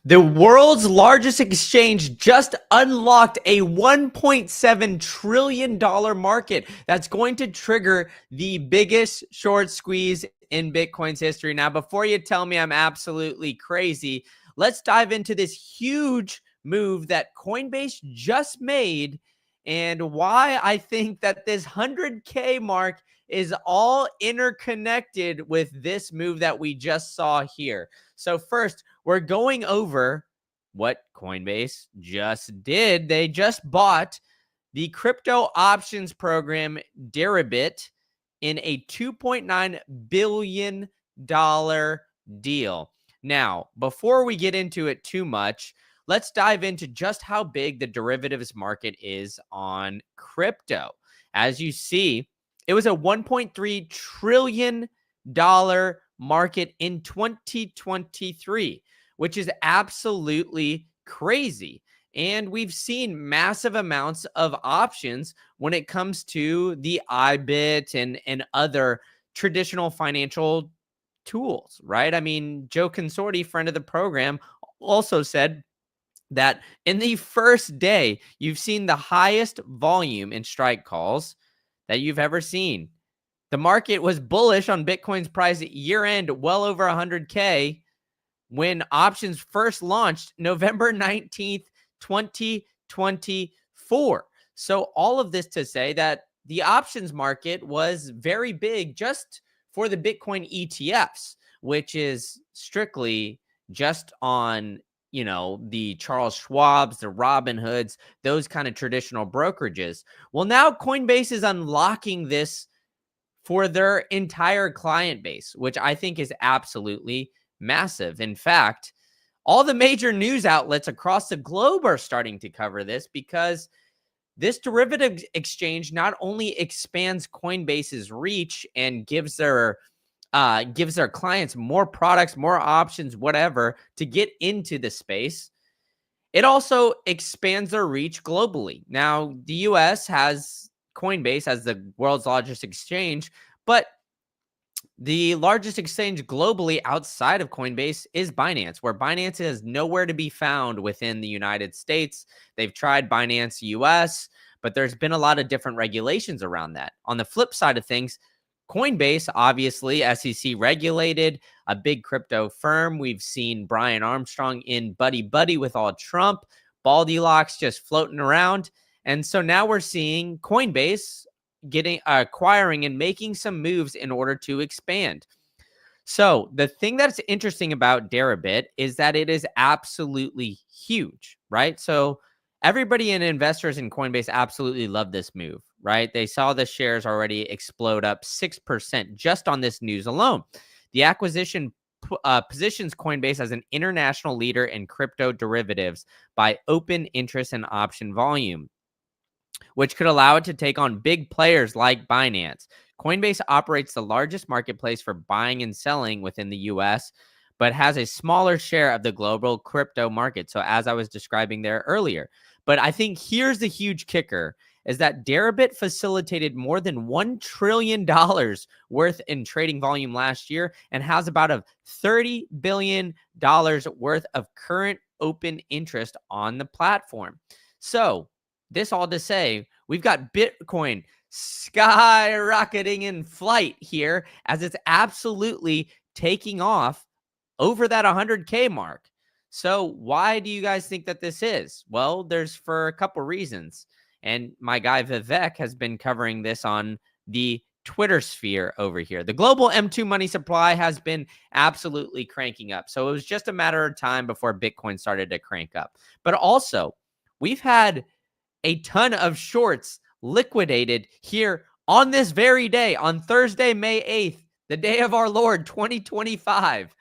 The world's largest exchange just unlocked a $1.7 trillion market that's going to trigger the biggest short squeeze in Bitcoin's history. Now, before you tell me I'm absolutely crazy, let's dive into this huge move that Coinbase just made and why I think that this 100K mark is all interconnected with this move that we just saw here. So first, we're going over what Coinbase just did. They just bought the crypto options program Deribit in a $2.9 billion deal. Now, before we get into it too much, let's dive into just how big the derivatives market is on crypto. As you see, it was a $1.3 trillion market in 2023, which is absolutely crazy. And we've seen massive amounts of options when it comes to the IBIT and other traditional financial tools, right? I mean, Joe Consorti, friend of the program, also said that in the first day, you've seen the highest volume in strike calls that you've ever seen. The market was bullish on Bitcoin's price at year end, well over 100K, when options first launched November 19th, 2024. So all of this to say that the options market was very big just for the Bitcoin ETFs, which is strictly just on, the Charles Schwabs, the Robinhoods, those kind of traditional brokerages. Well, now Coinbase is unlocking this for their entire client base, which I think is absolutely massive. In fact, all the major news outlets across the globe are starting to cover this because this derivative exchange not only expands Coinbase's reach and gives their clients more products, more options, whatever, to get into the space. It also expands their reach globally. Now, the US has Coinbase as the world's largest exchange, but the largest exchange globally outside of Coinbase is Binance, where Binance is nowhere to be found within the United States. They've tried Binance US, but there's been a lot of different regulations around that. On the flip side of things, Coinbase, obviously SEC regulated, a big crypto firm. We've seen Brian Armstrong in buddy with all Trump, Baldy Locks just floating around. And so now we're seeing Coinbase acquiring and making some moves in order to expand. So the thing that's interesting about Deribit is that it is absolutely huge, right? So everybody and investors in Coinbase absolutely love this move, right? They saw the shares already explode up 6% just on this news alone. The acquisition positions Coinbase as an international leader in crypto derivatives by open interest and option volume, which could allow it to take on big players like Binance. Coinbase operates the largest marketplace for buying and selling within the US, but has a smaller share of the global crypto market. So as I was describing there earlier, but I think here's the huge kicker is that Deribit facilitated more than $1 trillion worth in trading volume last year and has about a $30 billion worth of current open interest on the platform. So this all to say, we've got Bitcoin skyrocketing in flight here as it's absolutely taking off over that 100K mark. So why do you guys think that this is? Well, there's for a couple reasons. And my guy Vivek has been covering this on the Twitter sphere over here. The global M2 money supply has been absolutely cranking up. So it was just a matter of time before Bitcoin started to crank up. But also, we've had a ton of shorts liquidated here on this very day, on Thursday, May 8th, the day of our Lord 2025.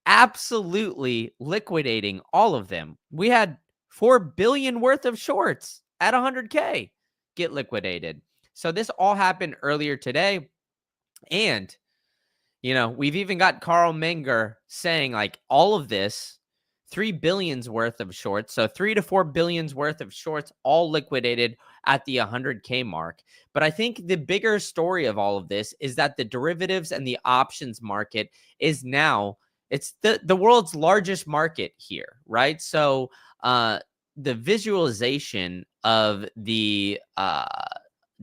Absolutely liquidating all of them. We had 4 billion worth of shorts at 100K get liquidated. So this all happened earlier today. And, we've even got Carl Menger saying like all of this, 3 billion's worth of shorts. So 3 to 4 billion's worth of shorts all liquidated at the 100K mark. But I think the bigger story of all of this is that the derivatives and the options market is now it's the world's largest market here, right? So the visualization of the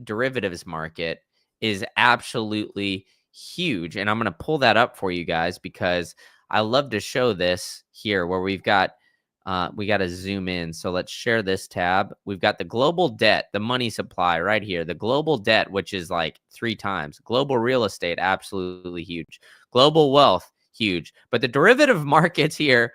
derivatives market is absolutely huge. And I'm going to pull that up for you guys because I love to show this here where we got to zoom in. So let's share this tab. We've got the global debt, the money supply right here, the global debt, which is like 3 times global real estate, absolutely huge, global wealth, huge. But the derivative markets here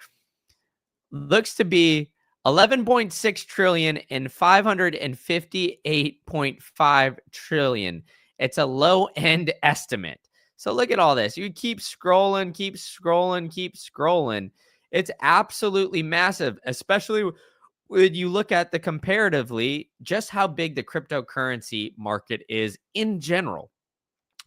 looks to be 11.6 trillion and 558.5 trillion. It's a low end estimate. So look at all this. You keep scrolling, keep scrolling, keep scrolling. It's absolutely massive, especially when you look at the comparatively just how big the cryptocurrency market is in general,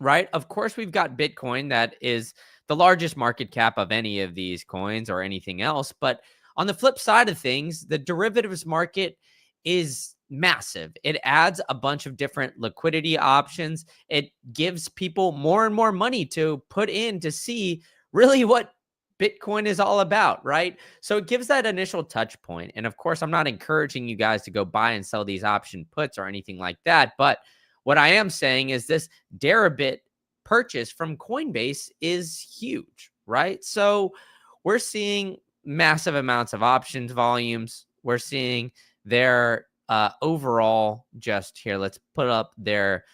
right? Of course, we've got Bitcoin that is the largest market cap of any of these coins or anything else. But on the flip side of things, the derivatives market is massive. It adds a bunch of different liquidity options. It gives people more and more money to put in to see really what Bitcoin is all about, right? So it gives that initial touch point. And of course, I'm not encouraging you guys to go buy and sell these option puts or anything like that. But what I am saying is this Deribit purchase from Coinbase is huge, right? So we're seeing massive amounts of options volumes. We're seeing their overall, just here, let's put up their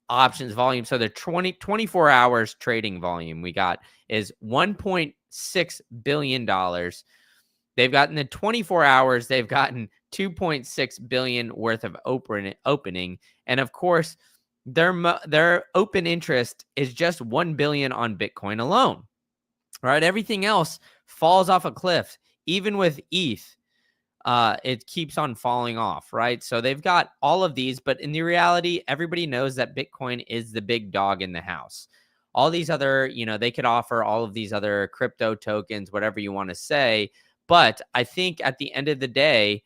options volume. So the 24 hours trading volume we got is $1.6 billion. They've gotten the 24 hours, they've gotten 2.6 billion worth of opening. And of course, their open interest is just 1 billion on Bitcoin alone. Right? Everything else falls off a cliff. Even with ETH, it keeps on falling off, right? So they've got all of these, but in the reality, everybody knows that Bitcoin is the big dog in the house. All these other, they could offer all of these other crypto tokens, whatever you want to say. But I think at the end of the day,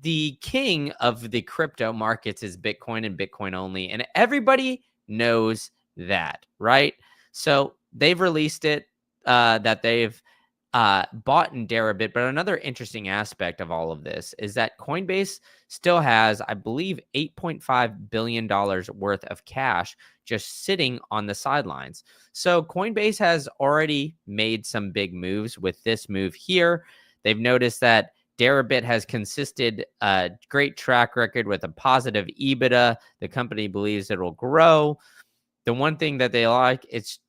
the king of the crypto markets is Bitcoin and Bitcoin only. And everybody knows that, right? So they've released it that they've bought in Deribit. But another interesting aspect of all of this is that Coinbase still has, I believe, $8.5 billion worth of cash just sitting on the sidelines. So Coinbase has already made some big moves with this move here. They've noticed that Deribit has consisted a great track record with a positive EBITDA. The company believes it will grow. The one thing that they like, it's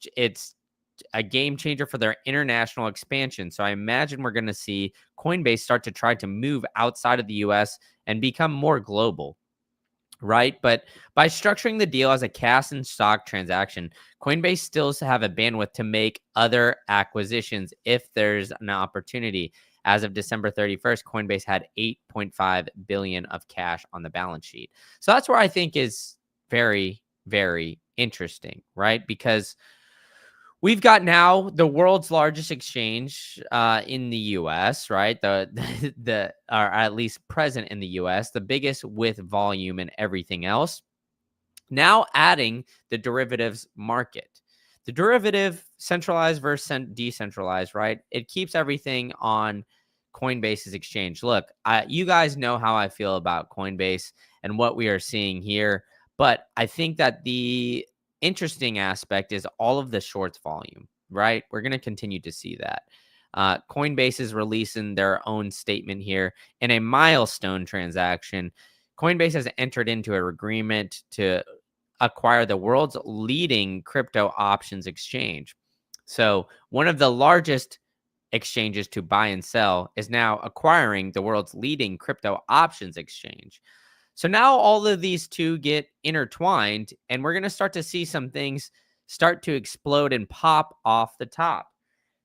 a game changer for their international expansion. So I imagine we're going to see Coinbase start to try to move outside of the US and become more global, right? But by structuring the deal as a cash and stock transaction, Coinbase still have a bandwidth to make other acquisitions if there's an opportunity. As of December 31st, Coinbase had 8.5 billion of cash on the balance sheet. So that's where I think is very, very interesting, right? Because we've got now the world's largest exchange in the U.S., right? The or at least present in the U.S., the biggest with volume and everything else. Now adding the derivatives market. The derivative, centralized versus decentralized, right? It keeps everything on Coinbase's exchange. Look, you guys know how I feel about Coinbase and what we are seeing here, but I think that the interesting aspect is all of the shorts volume, right? We're going to continue to see that. Coinbase is releasing their own statement here in a milestone transaction. Coinbase has entered into an agreement to acquire the world's leading crypto options exchange. So one of the largest exchanges to buy and sell is now acquiring the world's leading crypto options exchange. So now all of these two get intertwined, and we're going to start to see some things start to explode and pop off the top.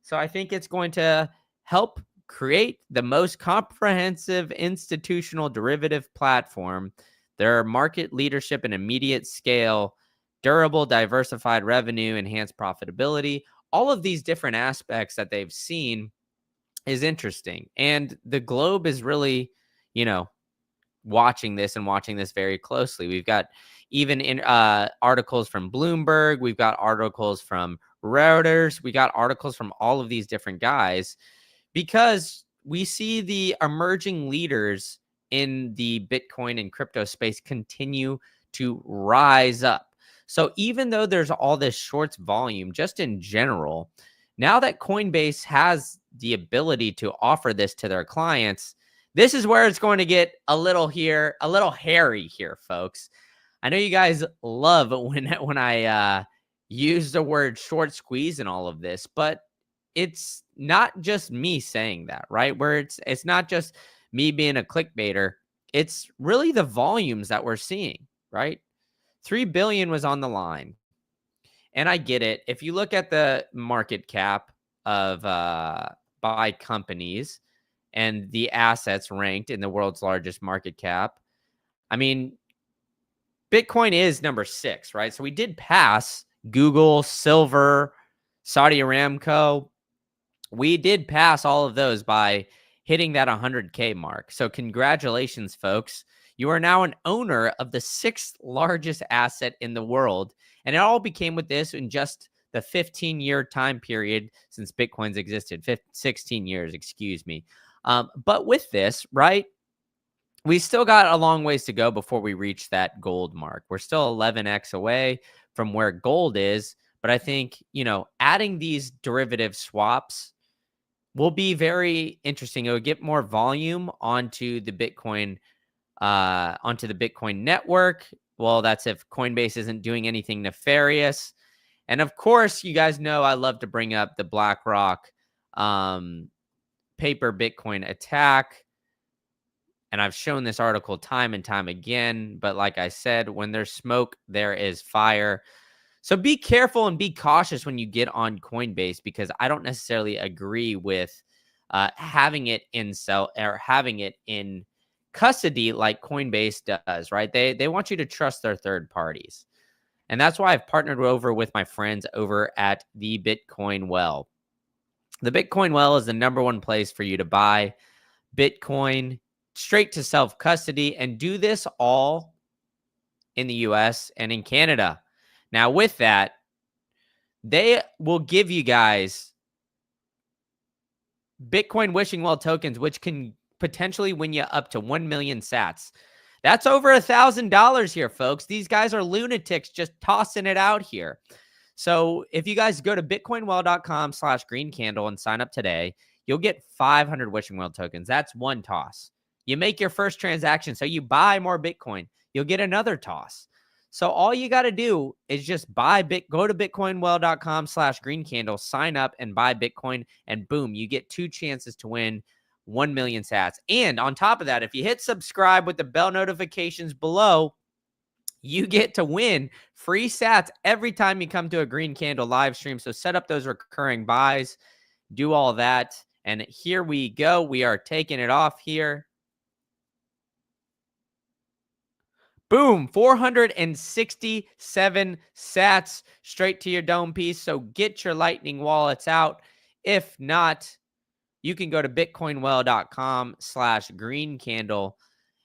So I think it's going to help create the most comprehensive institutional derivative platform. Their market leadership and immediate scale, durable, diversified revenue, enhanced profitability, all of these different aspects that they've seen is interesting. And the globe is really, watching this very closely. We've got even in articles from Bloomberg, we've got articles from Reuters. We got articles from all of these different guys because we see the emerging leaders in the Bitcoin and crypto space continue to rise up. So even though there's all this shorts volume, just in general, now that Coinbase has the ability to offer this to their clients, this is where it's going to get a little hairy here, folks. I know you guys love when I use the word short squeeze in all of this, but it's not just me saying that, right? Where it's not just me being a clickbaiter. It's really the volumes that we're seeing, right? 3 billion was on the line. And I get it. If you look at the market cap of by companies and the assets ranked in the world's largest market cap, I mean, Bitcoin is number 6, right? So we did pass Google, Silver, Saudi Aramco. We did pass all of those by hitting that 100K mark. So congratulations, folks. You are now an owner of the 6th largest asset in the world. And it all became with this in just the 15-year time period since Bitcoin's existed. 16 years, excuse me. But with this, right, we still got a long ways to go before we reach that gold mark. We're still 11x away from where gold is. But I think, adding these derivative swaps will be very interesting. It will get more volume onto the Bitcoin network. Well, that's if Coinbase isn't doing anything nefarious. And of course, you guys know I love to bring up the BlackRock paper Bitcoin attack. And I've shown this article time and time again. But like I said, when there's smoke, there is fire. So be careful and be cautious when you get on Coinbase, because I don't necessarily agree with having it in custody like Coinbase does, right? They want you to trust their third parties. And that's why I've partnered over with my friends over at the Bitcoin Well. The Bitcoin Well is the number one place for you to buy Bitcoin straight to self-custody, and do this all in the US and in Canada. Now, with that, they will give you guys Bitcoin wishing well tokens, which can potentially win you up to 1 million sats. That's over $1,000 here, folks. These guys are lunatics just tossing it out here. So if you guys go to bitcoinwell.com/greencandle and sign up today, you'll get 500 wishing well tokens. That's one toss. You make your first transaction, so you buy more Bitcoin, you'll get another toss. So all you got to do is just go to bitcoinwell.com/greencandle, sign up and buy Bitcoin, and boom, you get 2 chances to win 1 million sats. And on top of that, if you hit subscribe with the bell notifications below, you get to win free sats every time you come to a Green Candle live stream. So set up those recurring buys, do all that. And here we go. We are taking it off here. Boom, 467 sats straight to your dome piece. So get your Lightning wallets out. If not, you can go to bitcoinwell.com/greencandle,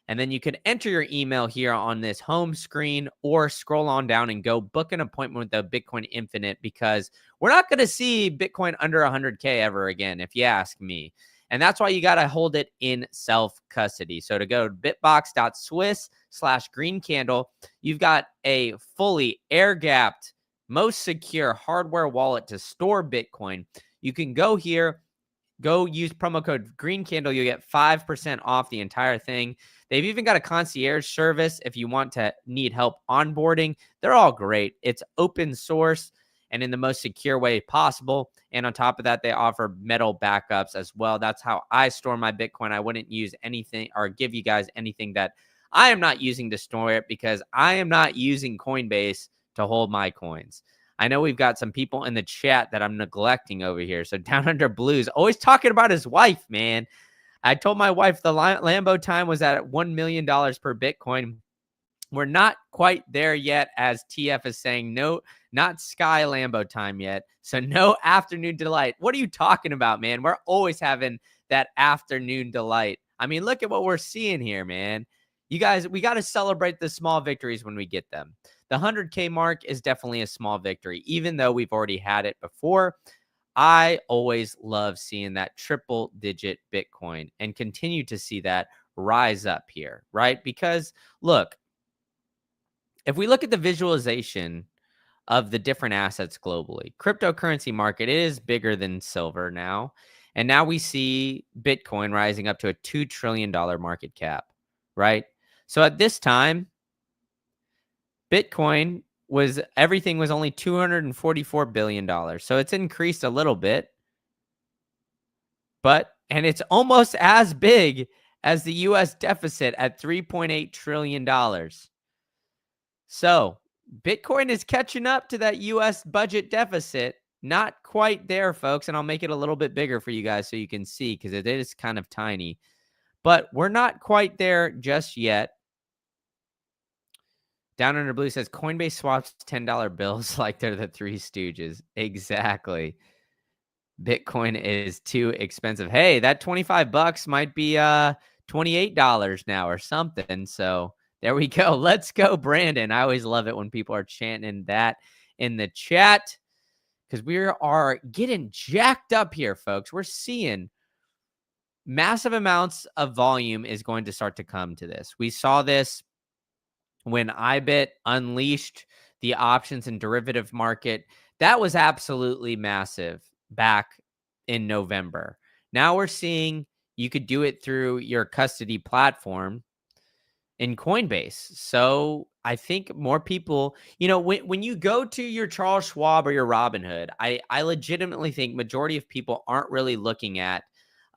and then you can enter your email here on this home screen, or scroll on down and go book an appointment with the Bitcoin Infinite, because we're not going to see Bitcoin under 100K ever again, if you ask me. And that's why you got to hold it in self-custody. So to go to bitbox.swiss/greencandle, you've got a fully air-gapped, most secure hardware wallet to store Bitcoin. You can go here, go use promo code GreenCandle. You'll get 5% off the entire thing. They've even got a concierge service if you need help onboarding. They're all great. It's open source and in the most secure way possible. And on top of that, they offer metal backups as well. That's how I store my Bitcoin. I wouldn't use anything or give you guys anything that I am not using to store it, because I am not using Coinbase to hold my coins. I know we've got some people in the chat that I'm neglecting over here. So Down Under Blues, always talking about his wife, man. I told my wife the Lambo time was at $1 million per Bitcoin. We're not quite there yet, as TF is saying. No, not Sky Lambo time yet. So no afternoon delight. What are you talking about, man? We're always having that afternoon delight. I mean, look at what we're seeing here, man. You guys, we got to celebrate the small victories when we get them. the 100K mark is definitely a small victory, even though we've already had it before. I always love seeing that triple digit Bitcoin and continue to see that rise up here, right? Because look, if we look at the visualization of the different assets globally, cryptocurrency market is bigger than silver now. And now we see Bitcoin rising up to a $2 trillion market cap, right? So at this time, Bitcoin everything was only $244 billion. So it's increased a little bit, and it's almost as big as the US deficit at $3.8 trillion. So Bitcoin is catching up to that US budget deficit. Not quite there, folks. And I'll make it a little bit bigger for you guys so you can see, because it is kind of tiny. But we're not quite there just yet. Down Under Blue says Coinbase swaps $10 bills like they're the Three Stooges. Exactly. Bitcoin is too expensive. Hey, that $25 might be $28 now or something. So there we go. Let's go, Brandon. I always love it when people are chanting that in the chat, because we are getting jacked up here, folks. We're seeing massive amounts of volume is going to start to come to this. We saw this when IBIT unleashed the options and derivative market. That was absolutely massive back in November. Now we're seeing you could do it through your custody platform in Coinbase. So I think more people, when you go to your Charles Schwab or your Robinhood, I legitimately think majority of people aren't really looking at,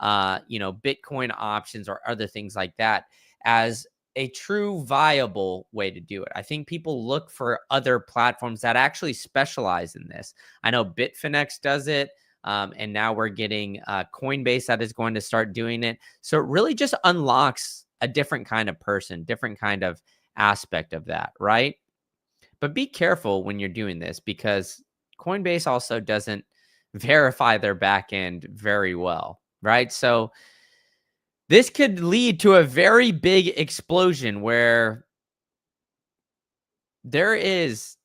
Bitcoin options or other things like that as a true viable way to do it. I think people look for other platforms that actually specialize in this. I know Bitfinex does it. And now we're getting Coinbase that is going to start doing it. So it really just unlocks a different kind of person, different kind of aspect of that, right? But be careful when you're doing this, because Coinbase also doesn't verify their back end very well, right? So this could lead to a very big explosion where there is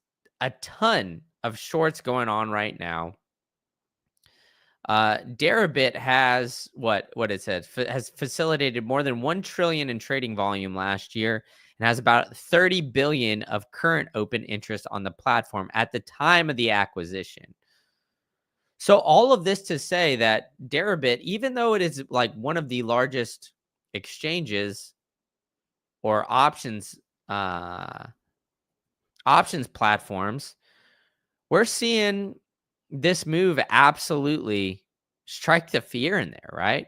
a ton of shorts going on right now. Deribit has what it says has facilitated more than 1 trillion in trading volume last year and has about 30 billion of current open interest on the platform at the time of the acquisition. So all of this to say that Deribit, even though it is like one of the largest exchanges or options platforms, we're seeing this move absolutely strike the fear in there, right?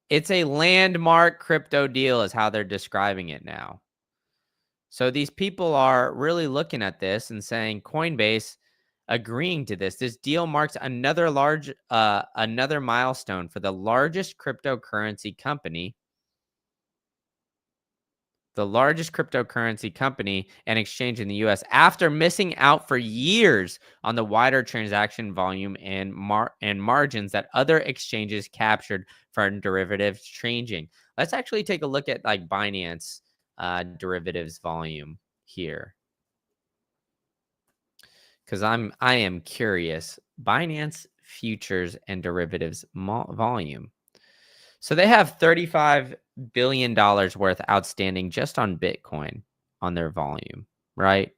It's a landmark crypto deal is how they're describing it now. So these people are really looking at this and saying Coinbase agreeing to this. This deal marks another milestone for the largest cryptocurrency company and exchange in the US, after missing out for years on the wider transaction volume and margins that other exchanges captured for derivatives trading. Let's actually take a look at like Binance derivatives volume here, because I am curious. Binance futures and derivatives volume. So they have $35 billion worth outstanding just on Bitcoin on their volume, right?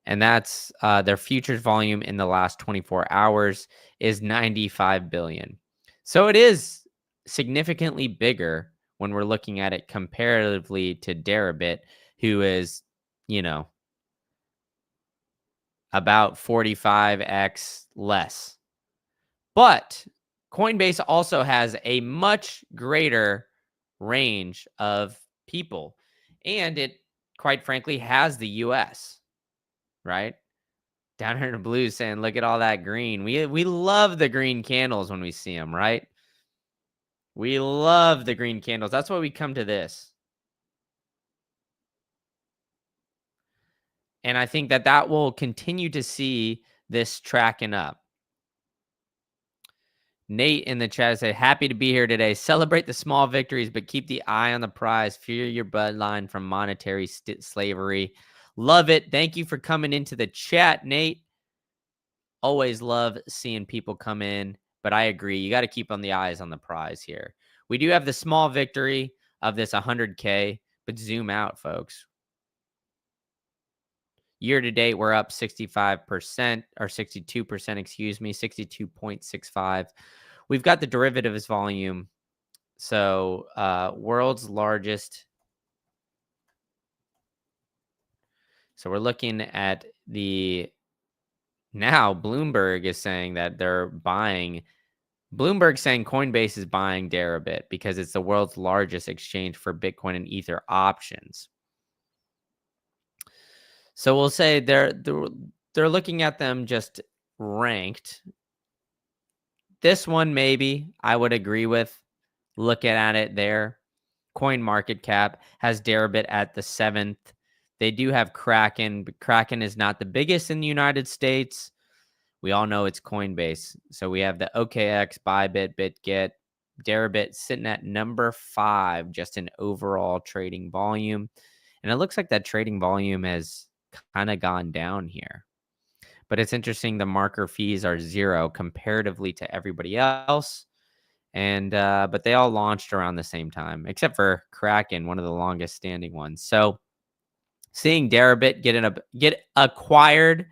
And that's their futures volume in the last 24 hours is 95 billion. So it is significantly bigger when we're looking at it comparatively to Deribit, who is, about 45x less. But Coinbase also has a much greater range of people, and it, quite frankly, has the US, right? Down here in the blue saying, look at all that green. We love the green candles when we see them, right? We love the green candles. That's why we come to this. And I think that will continue to see this tracking up. Nate in the chat said, happy to be here today. Celebrate the small victories, but keep the eye on the prize. Fear your bloodline from monetary slavery. Love it. Thank you for coming into the chat, Nate. Always love seeing people come in, but I agree. You got to keep on the eyes on the prize here. We do have the small victory of this 100K, but zoom out, folks. Year to date, we're up 65% or 62%, excuse me, 62.65. We've got the derivatives volume. So world's largest. So we're looking at now Bloomberg is saying that they're buying. Bloomberg saying Coinbase is buying Deribit because it's the world's largest exchange for Bitcoin and Ether options. So we'll say they're looking at them just ranked. This one maybe I would agree with. Looking at it there. Coin market cap has Deribit at the 7th. They do have Kraken, but Kraken is not the biggest in the United States. We all know it's Coinbase. So we have the OKX, Bybit, BitGet, Deribit sitting at number 5 just in overall trading volume. And it looks like that trading volume has kind of gone down here. But it's interesting, the marker fees are 0 comparatively to everybody else. And but they all launched around the same time, except for Kraken, one of the longest standing ones. So seeing Deribit get acquired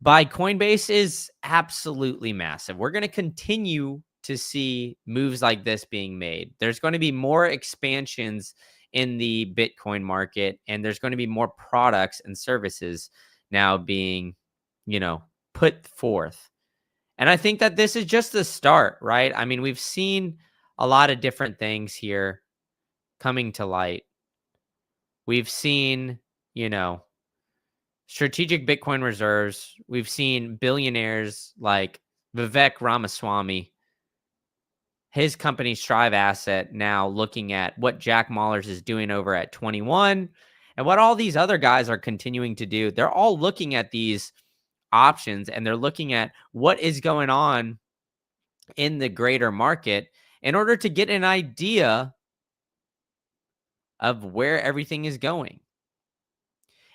by Coinbase is absolutely massive. We're going to continue to see moves like this being made. There's going to be more expansions in the Bitcoin market, and there's going to be more products and services now being, put forth. And I think that this is just the start, right? I mean, we've seen a lot of different things here coming to light. We've seen, strategic Bitcoin reserves. We've seen billionaires like Vivek Ramaswamy, his company Strive Asset, now looking at what Jack Mallers is doing over at 21 and what all these other guys are continuing to do. They're all looking at these options and they're looking at what is going on in the greater market in order to get an idea of where everything is going.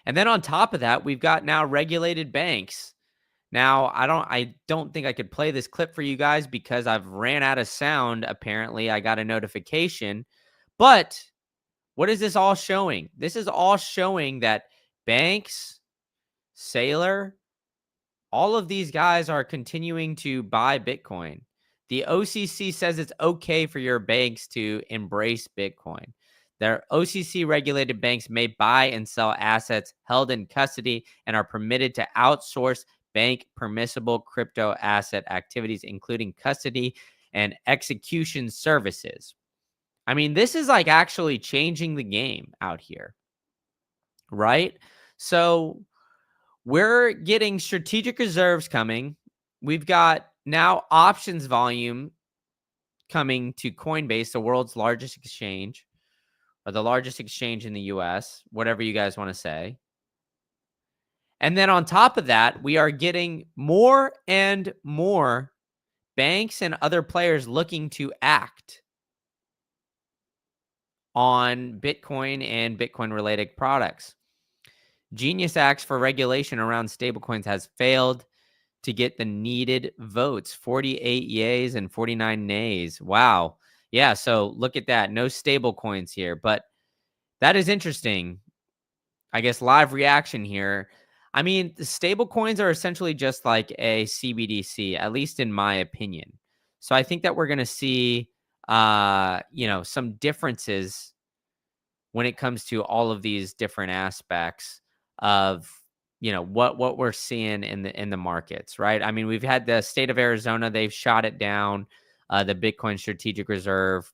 And then on top of that, we've got now regulated banks. Now, I don't think I could play this clip for you guys because I've ran out of sound. Apparently, I got a notification. But what is this all showing? This is all showing that banks, Sailor, all of these guys are continuing to buy Bitcoin. The OCC says it's okay for your banks to embrace Bitcoin. Their OCC regulated banks may buy and sell assets held in custody and are permitted to outsource bank permissible crypto asset activities, including custody and execution services. I mean, this is like actually changing the game out here, right? So we're getting strategic reserves coming. We've got now options volume coming to Coinbase, the world's largest exchange, or the largest exchange in the US, whatever you guys want to say. And then on top of that, we are getting more and more banks and other players looking to act on Bitcoin and Bitcoin-related products. Genius Acts for regulation around stablecoins has failed to get the needed votes, 48 yays and 49 nays. Wow. Yeah, so look at that. No stablecoins here, but that is interesting. I guess live reaction here. I mean, the stablecoins are essentially just like a CBDC, at least in my opinion. So I think that we're going to see, some differences when it comes to all of these different aspects of, what we're seeing in the markets, right? I mean, we've had the state of Arizona, they've shot it down, the Bitcoin strategic reserve.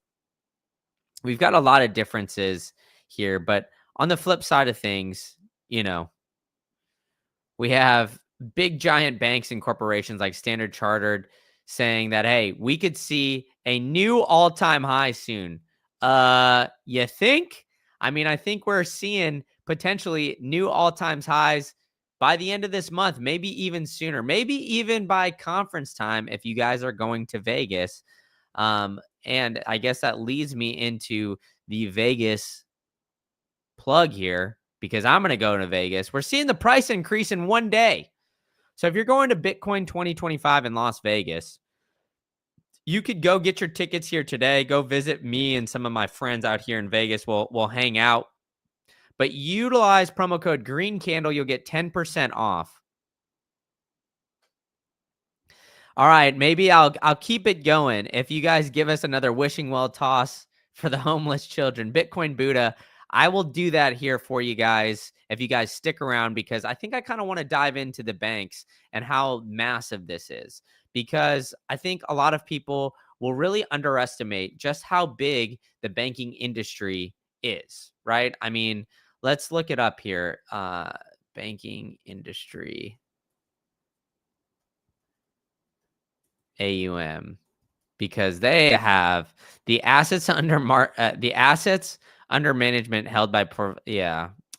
We've got a lot of differences here, but on the flip side of things, we have big giant banks and corporations like Standard Chartered saying that, hey, we could see a new all-time high soon. You think? I mean, I think we're seeing potentially new all-time highs by the end of this month, maybe even sooner, maybe even by conference time if you guys are going to Vegas. And I guess that leads me into the Vegas plug here because I'm going to go to Vegas. We're seeing the price increase in one day. So if you're going to Bitcoin 2025 in Las Vegas, you could go get your tickets here today. Go visit me and some of my friends out here in Vegas. We'll hang out. But utilize promo code Green Candle. You'll get 10% off. All right, maybe I'll keep it going if you guys give us another wishing well toss for the homeless children. Bitcoin Buddha, I will do that here for you guys if you guys stick around because I think I kind of want to dive into the banks and how massive this is because I think a lot of people will really underestimate just how big the banking industry is, right? I mean, let's look it up here. Banking industry. AUM because they have the assets under management held by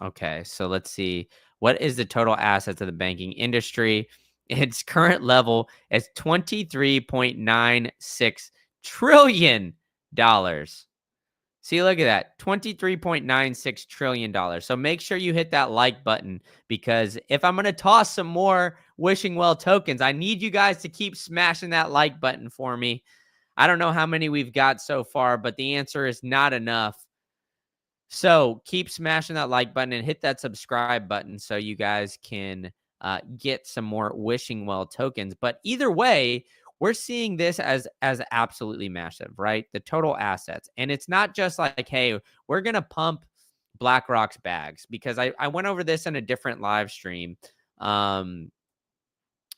okay, so let's see, what is the total assets of the banking industry? Its current level is $23.96 trillion. See, look at that, $23.96 trillion. So make sure you hit that like button because if I'm going to toss some more Wishing Well tokens, I need you guys to keep smashing that like button for me. I don't know how many we've got so far, but the answer is not enough. So keep smashing that like button and hit that subscribe button so you guys can get some more Wishing Well tokens. But either way, we're seeing this as absolutely massive, right? The total assets. And it's not just like, hey, we're going to pump BlackRock's bags because I went over this in a different live stream about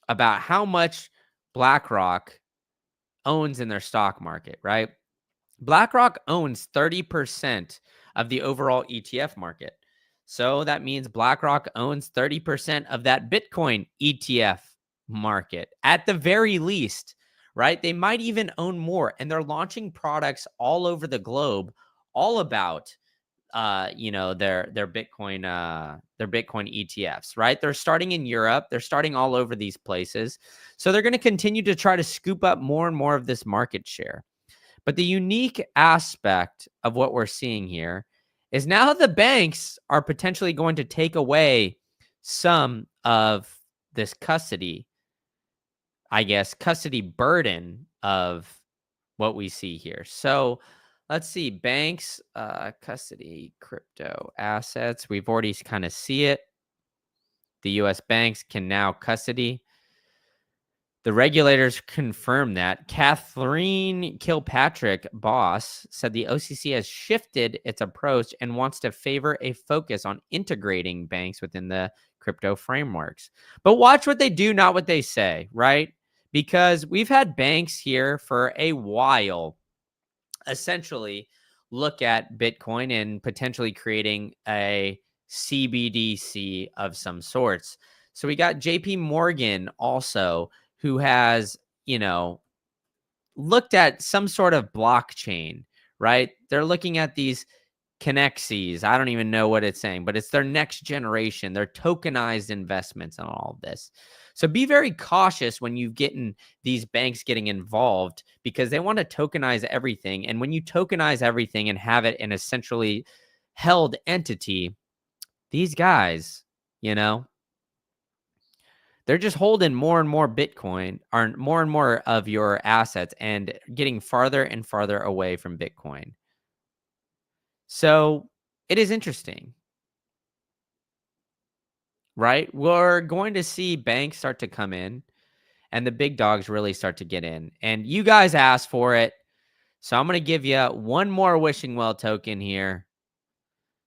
how much BlackRock owns in their stock market, right? BlackRock owns 30% of the overall ETF market. So that means BlackRock owns 30% of that Bitcoin ETF market at the very least, right? They might even own more, and they're launching products all over the globe, all about their Bitcoin ETFs, right? They're starting in Europe, they're starting all over these places. So they're going to continue to try to scoop up more and more of this market share. But the unique aspect of what we're seeing here is now the banks are potentially going to take away some of this custody burden of what we see here. So let's see, banks, custody, crypto assets. We've already kind of see it. The U.S. banks can now custody. The regulators confirmed that. Kathleen Kilpatrick, boss, said the OCC has shifted its approach and wants to favor a focus on integrating banks within the crypto frameworks. But watch what they do, not what they say, right? Because we've had banks here for a while essentially look at Bitcoin and potentially creating a CBDC of some sorts. So we got JP Morgan also, who has, looked at some sort of blockchain, right? They're looking at these Connexes. I don't even know what it's saying, but it's their next generation, their tokenized investments and all of this. So be very cautious when you get in these banks getting involved because they want to tokenize everything. And when you tokenize everything and have it in a centrally held entity, these guys, they're just holding more and more Bitcoin or more and more of your assets and getting farther and farther away from Bitcoin. So it is interesting, right? We're going to see banks start to come in and the big dogs really start to get in. And you guys asked for it. So I'm going to give you one more Wishing Well token here.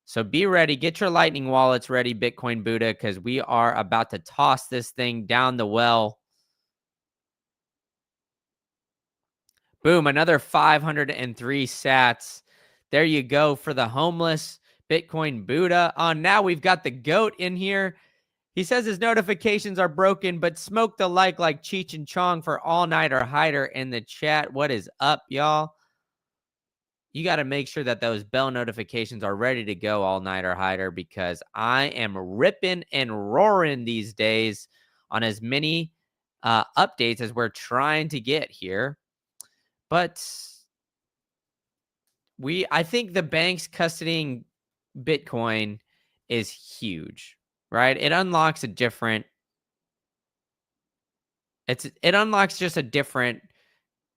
So be ready. Get your Lightning wallets ready, Bitcoin Buddha, because we are about to toss this thing down the well. Boom, another 503 sats. There you go for the homeless Bitcoin Buddha. Now we've got the GOAT in here. He says his notifications are broken, but smoke the like Cheech and Chong for all night or hider in the chat. What is up, y'all? you got to make sure that those bell notifications are ready to go, all nighter hider, because I am ripping and roaring these days on as many updates as we're trying to get here. But I think the banks custodying Bitcoin is huge, right? It unlocks it unlocks just a different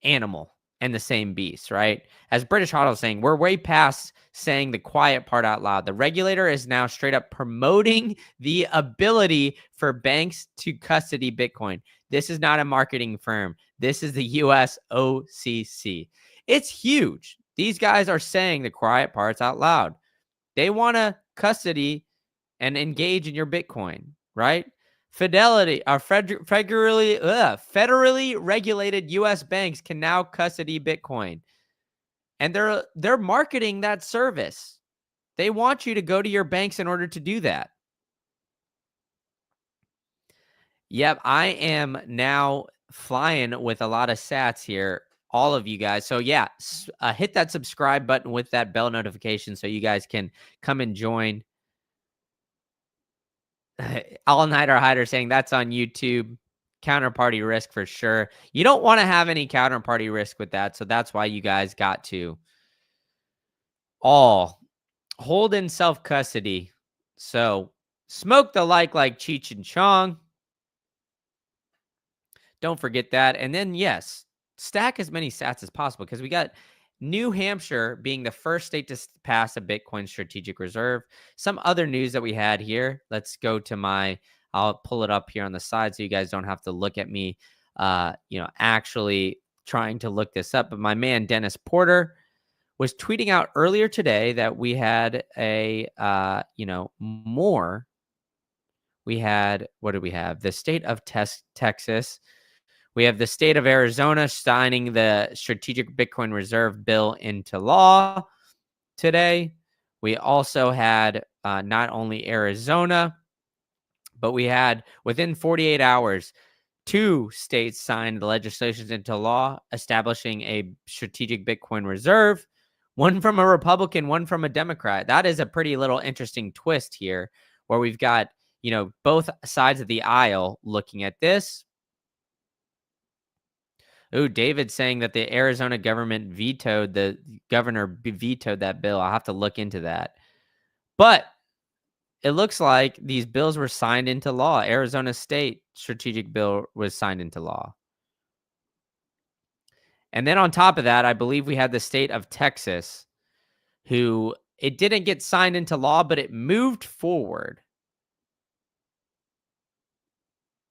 animal and the same beast, right? As British Hodl was saying, we're way past saying the quiet part out loud. The regulator is now straight up promoting the ability for banks to custody Bitcoin. This is not a marketing firm. This is the US OCC. It's huge. These guys are saying the quiet parts out loud. They want to custody and engage in your Bitcoin, right? Federally regulated U.S. banks can now custody Bitcoin, and they're marketing that service. They want you to go to your banks in order to do that. Yep, I am now flying with a lot of sats here, all of you guys. So yeah, hit that subscribe button with that bell notification so you guys can come and join. All Nighter Hider saying that's on YouTube. Counterparty risk for sure. You don't want to have any counterparty risk with that. So that's why you guys got to all hold in self custody. So smoke the like Cheech and Chong. Don't forget that. And then, yes, stack as many sats as possible because we got New Hampshire being the first state to pass a Bitcoin strategic reserve. Some other news that we had here. Let's go to I'll pull it up here on the side so you guys don't have to look at me, actually trying to look this up. But my man, Dennis Porter, was tweeting out earlier today that we had more. We had, what did we have? The state of Texas. We have the state of Arizona signing the Strategic Bitcoin Reserve Bill into law today. We also had not only Arizona, but we had within 48 hours, 2 states signed the legislation into law establishing a Strategic Bitcoin Reserve, one from a Republican, one from a Democrat. That is a pretty little interesting twist here where we've got, both sides of the aisle looking at this. Ooh, David saying that the Arizona government vetoed that bill. I'll have to look into that. But it looks like these bills were signed into law. Arizona State strategic bill was signed into law. And then on top of that, I believe we had the state of Texas, who it didn't get signed into law, but it moved forward.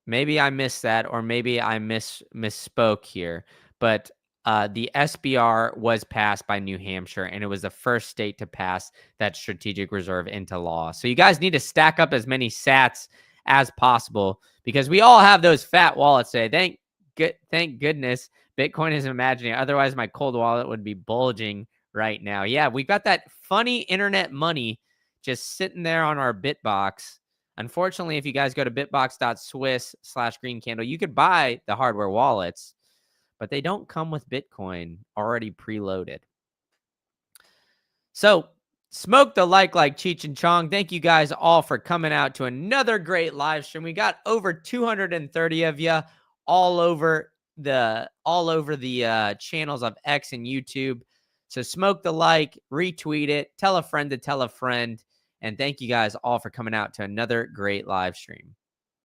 Maybe I missed that, or maybe I misspoke here. But the SBR was passed by New Hampshire, and it was the first state to pass that strategic reserve into law. So you guys need to stack up as many sats as possible because we all have those fat wallets today. Thank goodness Bitcoin is imagining. Otherwise, my cold wallet would be bulging right now. Yeah, we got that funny internet money just sitting there on our Bitbox. Unfortunately, if you guys go to bitbox.swiss/greencandle, you could buy the hardware wallets, but they don't come with Bitcoin already preloaded. So smoke the like Cheech and Chong. Thank you guys all for coming out to another great live stream. We got over 230 of you all over the channels of X and YouTube. So smoke the like, retweet it, tell a friend to tell a friend. And thank you guys all for coming out to another great live stream.